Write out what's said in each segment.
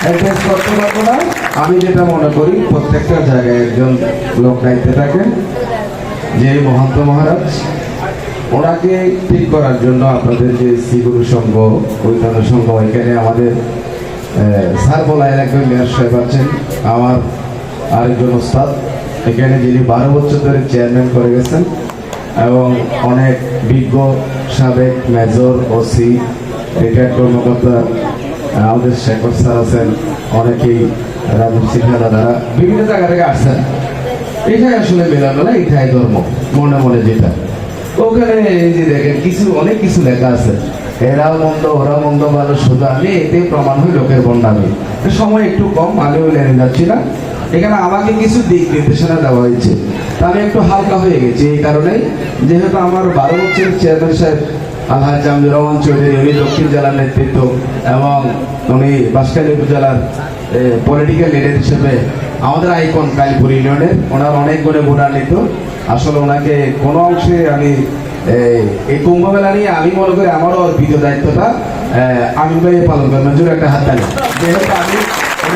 Address করতে পারবো না। আমি যেটা মনে করি প্রত্যেকটা জায়গায় একজন লোক দায়িত্বে থাকেন, যে মহান্ত মহারাজ, ওনাকে ঠিক করার জন্য আপনাদের যে শ্রীগুরু সংঘ, ঐতন্য সংঘ, এখানে আমাদের স্যার বলায় একজন মেয়র সাহেব আছেন, আমার আরেকজন ওস্তাদ এখানে, যিনি 12 বছর ধরে চেয়ারম্যান করে গেছেন, এবং অনেক বিজ্ঞ সাবেক মেজর, ওসি, রিটায়ার্ড কর্মকর্তা আমাদের শেখর স্যার আছেন, অনেকেই রাজীব সিনহা দাদারা বিভিন্ন জায়গা থেকে আসছেন। এটাই আসলে মেলামেলা, এটাই ধর্ম মনে মনে যেটা। ওখানে এই যে দেখেন কিছু অনেক কিছু লেখা আছে, এরাও মন্দ ওরাও মন্দ, ভালো শুধু আমি, এতে প্রমাণ হয় লোকের বন্যামি। সময় একটু কম, আমিও লেনে যাচ্ছি না। এখানে আমাকে কিছু দিক নির্দেশনা দেওয়া হয়েছে, তা আমি একটু হালকা হয়ে গেছি এই কারণে, যেহেতু আমার 12 বছরের চেয়ারম্যান সাহেব আলহাজ জামিলুর রহমান চৌধুরী, উনি দক্ষিণ জেলার নেতৃত্ব এবং উনি বাঁশখালী উপজেলার পলিটিক্যাল লিডার হিসেবে আমাদের আইকন কালীপুর ইউনিয়নের, ওনার অনেক গুণে গুণান্বিত। আসলে ওনাকে কোনো অংশে আমি এই কুম্ভ মেলা নিয়ে আমি মনে করি আমারও অর্পিত দায়িত্বটা আমি ভাই পালন করি। মঞ্জুর একটা হাত তালি। যেহেতু আমি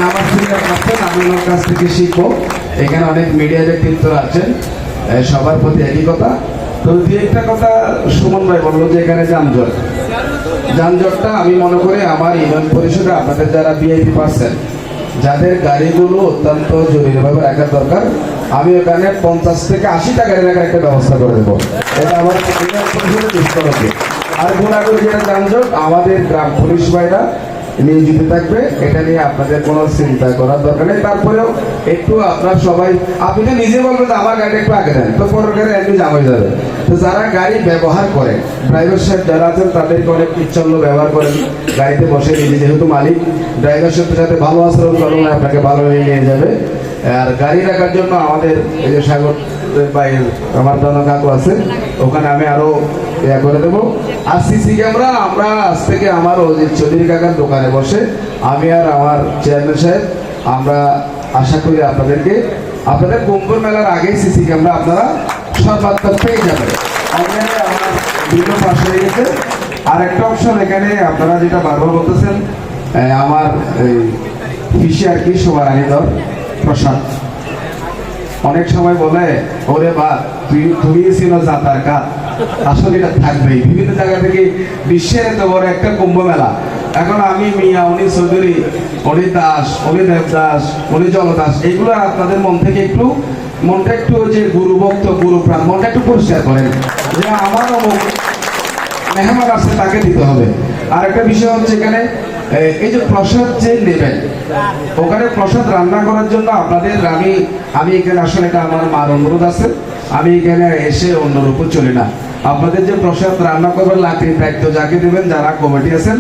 আমার সিনিয়র আছেন, আমি ওনার কাছ থেকে শিখবো। এখানে অনেক মিডিয়া ব্যক্তিত্বরা আছেন, সবার প্রতি একই কথা। তো দু একটা কথা সুমন ভাই বললো যে এখানে যানজটটা আমি মনে করি আমার ইউনিয়ন পরিষদে আপনাদের যারা ভিআইপি পার্সন, যাদের গাড়িগুলো অত্যন্ত জরুরিভাবে রাখার দরকার, আমি ওখানে 50 থেকে 80টা গাড়ি রাখার একটা ব্যবস্থা করে দেবো। এটা আমার ইউনিয়ন পরিষদে চেষ্টা করবে। আর গুণাগুলো যেটা যানজট, আমাদের গ্রাম পুলিশ ভাইরা নিয়োজিত থাকবে, এটা নিয়ে আপনাদের কোনো চিন্তা করার দরকার নেই। তারপরেও একটু আপনার সবাই, আপনি তো নিজে বলবেন যে আমার গাড়িটা একটু আগে দেন, তো পরের গাড়ি একটু জাম হয়ে যাবে। তো যারা গাড়ি ব্যবহার করে, ড্রাইভার সাহেব যারা আছেন, তাদেরকে অনেক ইচ্ছল্য ব্যবহার করেন, গাড়িতে বসে নিজে যেহেতু মালিক, ড্রাইভার সাহেবের সাথে ভালো আচরণ করুন, আপনাকে ভালো নিয়ে যাবে। আর গাড়ি রাখার জন্য আমাদের এই যে সাগর ভাই, আমার দাদা কাকু আছে, ওখানে আমি আরো ইয়া করে দেবো। আর সিসি ক্যামেরা আমরা আজ থেকে আমার অজিত চৌধুরী কাকার দোকানে বসে আমি আর আমার চেয়ারম্যান সাহেব, আমরা আশা করি আপনাদের কুম্ভ মেলার আগেই সিসি ক্যামেরা আপনারা সর্বাত্মক পেয়ে যাবেন। অনলাইনে আমার ভিডিও পাশ হয়ে গেছে। আর একটা অপশন এখানে আপনারা যেটা বারবার বলতেছেন, আমার পিসি আর কি শোভারানী দর প্রসাদ অনেক সময় বলে, ওরে বা তুমি ছিল যাতার কাজ, আসলে এটা থাকবেই। বিভিন্ন জায়গা থেকে বিশ্বের এত বড় একটা কুম্ভ মেলা, এখন আমি মিয়া, উনি চৌধুরী, উনি দাস, উনি দেবদাস, উনি জলদাস, এগুলো আপনাদের মনটা একটু যে গুরু ভক্ত, গুরু প্রাণ, মনটা একটু পরিষ্কার করেন যে আমার অমুক মেহমান আসছে, তাকে দিতে হবে। আর একটা বিষয় হচ্ছে এখানে এই যে প্রসাদ যে নেবেন, ওখানে প্রসাদ রান্না করার জন্য আপনাদের আমি এখানে আসলে এটা আমার মার অনুরোধ আছে, আমি এখানে এসে অন্যর উপর চলি না। আপনাদের যে প্রসাদ রান্না করবেন, লাকড়ির দায়িত্ব যাকে দেবেন, যারা কমিটি আছেন,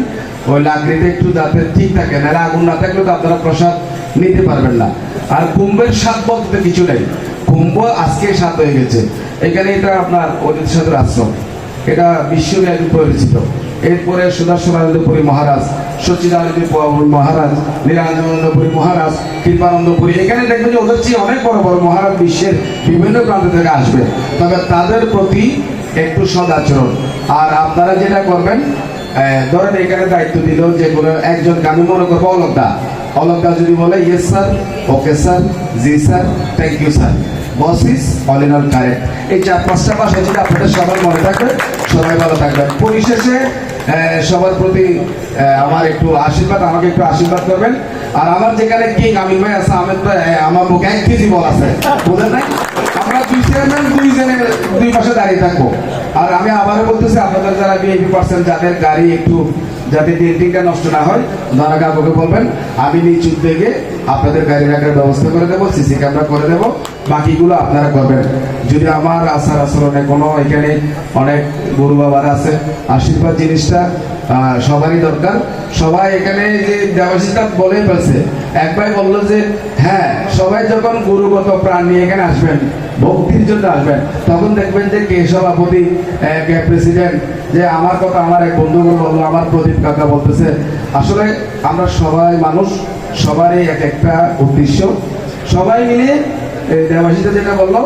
ওই লাকড়িটা একটু যাতে ঠিক থাকে, নাহলে আগুন না থাকলে তো আপনারা প্রসাদ নিতে পারবেন না। আর কুম্ভের স্বাদ বলতে কিছু নেই, কুম্ভ আজকে স্বাদ হয়ে গেছে। এখানে এটা আপনার অজিত সাহেবের আশ্রম, এটা বিশ্বব্যাপী পরিচিত। এরপরে সুদর্শনানন্দপুরী মহারাজ, সচিদানন্দপুরী মহারাজ, নীলানন্দপুরী মহারাজ, কৃপানন্দপুরী, এখানে দেখবেন যে ওদের চেয়ে অনেক বড় বড় মহারাজ বিশ্বের বিভিন্ন প্রান্ত থেকে আসবে। তবে তাদের প্রতি একটু সদাচরণ। আর আপনারা যেটা করবেন, ধরেন এখানে দায়িত্ব দিল যে কোনো একজনকে, আমি মনে করবো অলকদা যদি বলে ইয়েস স্যার, ওকে স্যার, জি sir, thank you sir, boss is all in all correct, এই 4-5টা ভাষা যদি আপনাদের সবার মনে থাকবে, সবাই ভালো থাকবেন। পরিশেষে সবার প্রতি আমার একটু আশীর্বাদ, আমাকে একটু আশীর্বাদ করবেন। আর আমার যেখানে কিং আমিন ভাই আছে, আমার মুখে 1 কেজি বল আছে, বুঝলেন নাই? আমরা দুই পাশে দাঁড়িয়ে থাকবো। আর আমি আবারও বলতেছি, আপনাদের যারা ভিআইপি পার্সন, যাদের গাড়ি একটু যাতে ডেন্টিংটা নষ্ট না হয়, ধরা কাকুকে বলবেন, আমি নিজ উদ্যোগে আপনাদের গাড়ি রাখার ব্যবস্থা করে দেবো, সিসি ক্যামেরা করে দেবো, বাকিগুলো আপনারা করবেন। যদি আমার আচার আচরণে কোনো, এখানে অনেক গুরু বাবারা আছে, আশীর্বাদ জিনিসটা সবারই দরকার। সবাই এখানে যে দেবাশিসটা বলেই ফেলছে, এক ভাই বললো যে হ্যাঁ, সবাই যখন গুরুগত প্রাণ নিয়ে এখানে আসবেন, ভক্তির জন্য আসবেন, তখন দেখবেন যে কে সভাপতি, কে প্রেসিডেন্ট, যে আমার কথা আমার এক বন্ধু বললো, আমার প্রদীপ কাকা বলতেছে, আসলে আমরা সবাই মানুষ, সবারই এক একটা উদ্দেশ্য, সবাই মিলে দেবাশিসটা যেটা বললো,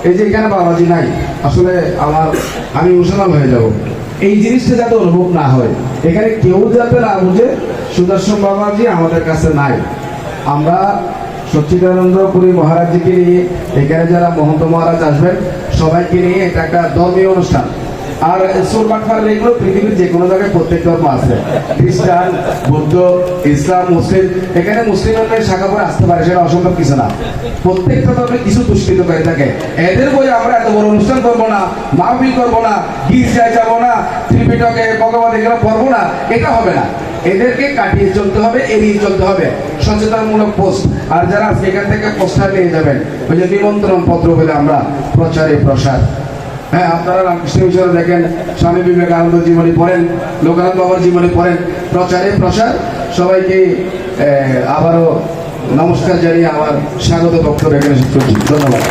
এই যে এখানে বাবাজি নাই, আসলে আমি ইমোশনাল হয়ে যাব, এই জিনিসটা যাতে অনুভব না হয়। এখানে কেউ যাতে না বুঝে সুদর্শন বাবাজি আমাদের কাছে নাই। আমরা সচ্চিদানন্দপুরী মহারাজজিকে নিয়ে এখানে যারা মহন্ত মহারাজ আসবেন সবাইকে নিয়ে এটা একটা ধর্মীয় অনুষ্ঠান। আর সুরবাটফার এগুলো পৃথিবীর যে কোনো জায়গায় প্রত্যেক ধর্ম আছে, খ্রিস্টান, বৌদ্ধ, ইসলাম, মুসলিম। এখানে মুসলিমের শাখা করে আসতে পারে, সেটা অসম্ভব কিছু না। প্রত্যেকটা ধর্মে কিছু দুষ্কৃত করে থাকে। এদের বই আমরা এত বড় অনুষ্ঠান করবো না, মাহফিল করবো না, গির্জায় যাবো না, ত্রিপিটকে ভগবত এগুলো পড়বো না, এটা হবে না। এদেরকে কাটিয়ে চলতে হবে, এড়িয়ে চলতে হবে। সচেতনমূলক পোস্ট। আর যারা আজকে এখান থেকে পোস্টার নিয়ে যাবেন, ওই যে নিমন্ত্রণ পত্র বলে আমরা প্রচারে প্রসার। হ্যাঁ, আপনারা রামকৃষ্ণ মিশনে দেখেন, স্বামী বিবেকানন্দ জীবনী পড়েন, লোকানন্দ বাবার জীবনী পড়েন, প্রচারে প্রসার। সবাইকে আবারও নমস্কার জানিয়ে আমার স্বাগত বক্তব্য এখানে শেষ করছি। ধন্যবাদ।